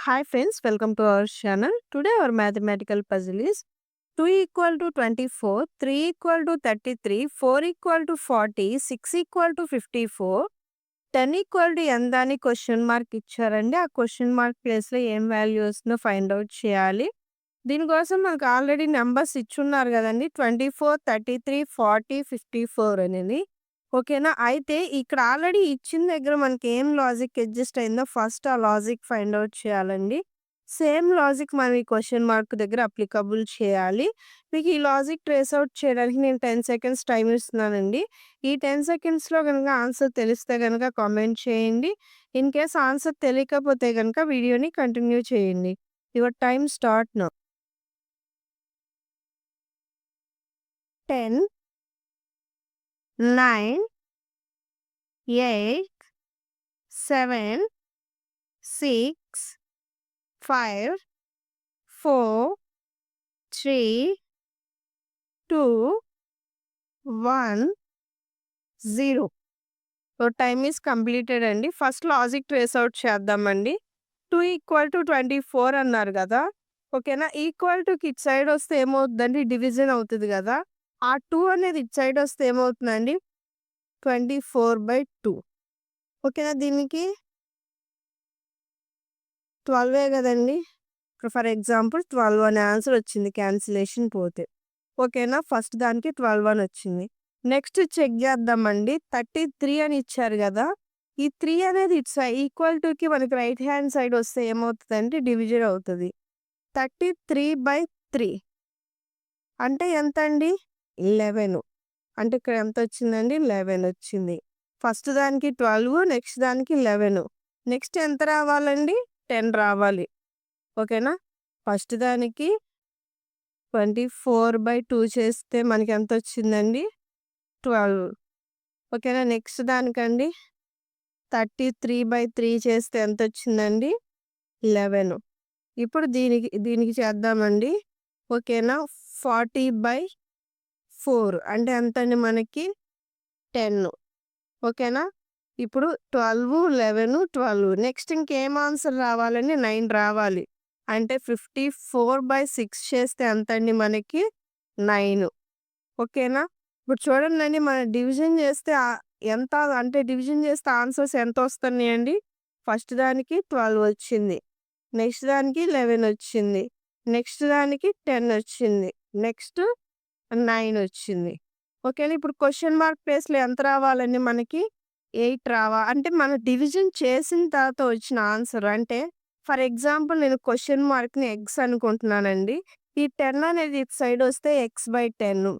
Hi friends, welcome to our channel. Today our mathematical puzzle is 2 equal to 24, 3 equal to 33, 4 equal to 40, 6 equal to 54, 10 equal to ఎంత అని question mark ఇచ్చారండి. ఆ question mark ప్లేస్‌లో ఏం value వస్తుందో find out చేయాలి. దీనికోసం మనకు ఆల్రెడీ నంబర్స్ ఇచ్చున్నారు గదండీ. 24, 33, 40, 54 అనేది. ఓకేనా? అయితే ఇక్కడ ఆల్రెడీ ఇచ్చిన దగ్గర మనకి ఏం లాజిక్ అడ్జస్ట్ అయిందో ఫస్ట్ ఆ లాజిక్ ఫైండ్ ఔట్ చేయాలండి. సేమ్ లాజిక్ మనం ఈ క్వశ్చన్ మార్క్ దగ్గర అప్లికబుల్ చేయాలి. మీకు ఈ లాజిక్ ట్రేస్ ఔట్ చేయడానికి నేను 10 సెకండ్స్ టైమ్ ఇస్తున్నానండి. ఈ 10 సెకండ్స్‌లో గనుక ఆన్సర్ తెలిస్తే గనుక కామెంట్ చేయండి. ఇన్ కేస్ ఆన్సర్ తెలియకపోతే గనుక వీడియోని కంటిన్యూ చేయండి. Your time start now. 10, 9, 8, 7, 6, 5, 4, 3, 2, 1, 0. So, time is completed అండి. ఫస్ట్ లాజిక్ ట్రేస్ ఔట్ చేద్దామండి. 2 ఈక్వల్ టు 24 అన్నారు గదా! ఓకేనా? ఈక్వల్ టుకి ఇటు సైడ్ వస్తే ఏమవుద్దండి? డివిజన్ అవుతది గదా! ఆ 2 అనేది ఇటు సైడ్ వస్తే ఏమవుతుందండి? 24/2. ఓకేనా? దీనికి 12 గదండీ! ఇప్పుడు ఫర్ ఎగ్జాంపుల్ 12 అనే ఆన్సర్ వచ్చింది క్యాన్సిలేషన్ పోతే. ఓకేనా? ఫస్ట్ దానికి 12 అని వచ్చింది. నెక్స్ట్ చెక్ చేద్దామండి. 33 అని ఇచ్చారు గదా! ఈ 3 అనేది ఇటు ఈక్వల్ టుకి మనకి రైట్ హ్యాండ్ సైడ్ వస్తే ఏమవుతదంటే డివిజన్ అవుతది. 33/3 అంటే ఎంతండి? 11. అంటే ఇక్కడ ఎంతొచ్చిందండి? 11 వచ్చింది. ఫస్ట్ దానికి 12, నెక్స్ట్ దానికి 11. నెక్స్ట్ ఎంత రావాలండి? 10 రావాలి. ఓకేనా? ఫస్ట్ దానికి 24/2 చేస్తే మనకి ఎంతొచ్చిందండి? 12. ఓకేనా? నెక్స్ట్ దానికండి 33/3 చేస్తే ఎంతొచ్చిందండి? 11. ఇప్పుడు దీనికి చేద్దామండి. ఓకేనా? 40/4 అంటే ఎంతండి మనకి? 10. ఓకేనా? ఇప్పుడు 12, 11, 12 నెక్స్ట్ ఇంకేం ఆన్సర్ రావాలండి? 9 రావాలి. అంటే 54/6 చేస్తే ఎంతండి మనకి? 9. ఓకేనా? ఇప్పుడు చూడండండి మనం డివిజన్ చేస్తే ఎంత అంటే డివిజన్ చేస్తే ఆన్సర్స్ ఎంతొస్తున్నాయండి? ఫస్ట్ దానికి 12 వచ్చింది. నెక్స్ట్ దానికి 11 వచ్చింది. నెక్స్ట్ దానికి 10 వచ్చింది. నెక్స్ట్ 9 వచ్చింది. ఓకేనా? ఇప్పుడు క్వెషన్ మార్క్ ప్లేస్‌లో ఎంత రావాలండి మనకి? 8 అంటే మనం డివిజన్ చేసిన తర్వాత వచ్చిన ఆన్సర్. అంటే ఫర్ ఎగ్జాంపుల్ నేను క్వెషన్ మార్క్‌ని ఎక్స్ అనుకుంటున్నానండి. ఈ 10 అనేది ఇటు సైడ్ వస్తే x/10.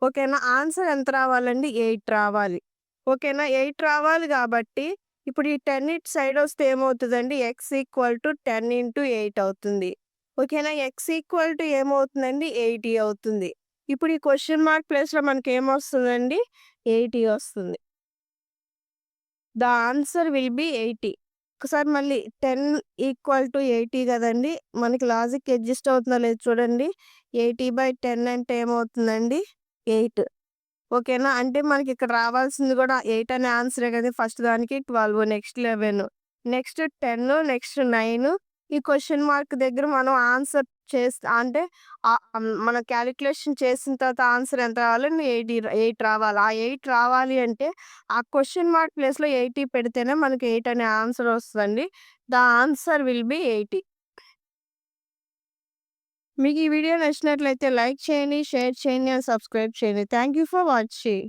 ఓకేనా? ఆన్సర్ ఎంత రావాలండి? 8 రావాలి. ఓకేనా? 8 రావాలి కాబట్టి ఇప్పుడు ఈ 10 ఇటు సైడ్ వస్తే ఏమవుతదండి? x ఈక్వల్ టు 10 ఇంటూ 8 అవుతుంది. ఓకేనా? x ఈక్వల్ టు ఏమవుతుందండి? 80 అవుతుంది. ఇప్పుడు ఈ క్వెషన్ మార్క్ ప్లేస్‌లో మనకేమొస్తుందండి? 80 వస్తుంది. The answer will be 80. ఒకసారి మళ్ళీ 10 ఈక్వల్ టు 80 గదండీ! మనకి లాజిక్ అడ్జస్ట్ అవుతుందో లేదో చూడండి. 80/10 అంటే ఏమవుతుందండి? 8. ఓకేనా? అంటే మనకి ఇక్కడ రావాల్సింది గూడా 8 అనే ఆన్సరే గదా! ఫస్ట్ దానికి 12, నెక్స్ట్ 11, నెక్స్ట్ 10, నెక్స్ట్ 9. ఈ క్వెషన్ మార్క్ దగ్గర మనం ఆన్సర్ అంటే మన క్యాలిక్యులేషన్ చేసిన తర్వాత ఆన్సర్ ఎంత రావాలండి? 8 రావాలి. ఆ 8 రావాలి అంటే ఆ క్వెషన్ మార్క్ ప్లేస్‌లో 80 పెడితేనే మనకి 8 అనే ఆన్సర్ వస్తదండి. The answer will be 80. మీకు ఈ వీడియో నచ్చినట్లయితే లైక్ చేయండి, షేర్ చేయండి అండ్ సబ్స్క్రైబ్ చేయండి. Thank you for watching.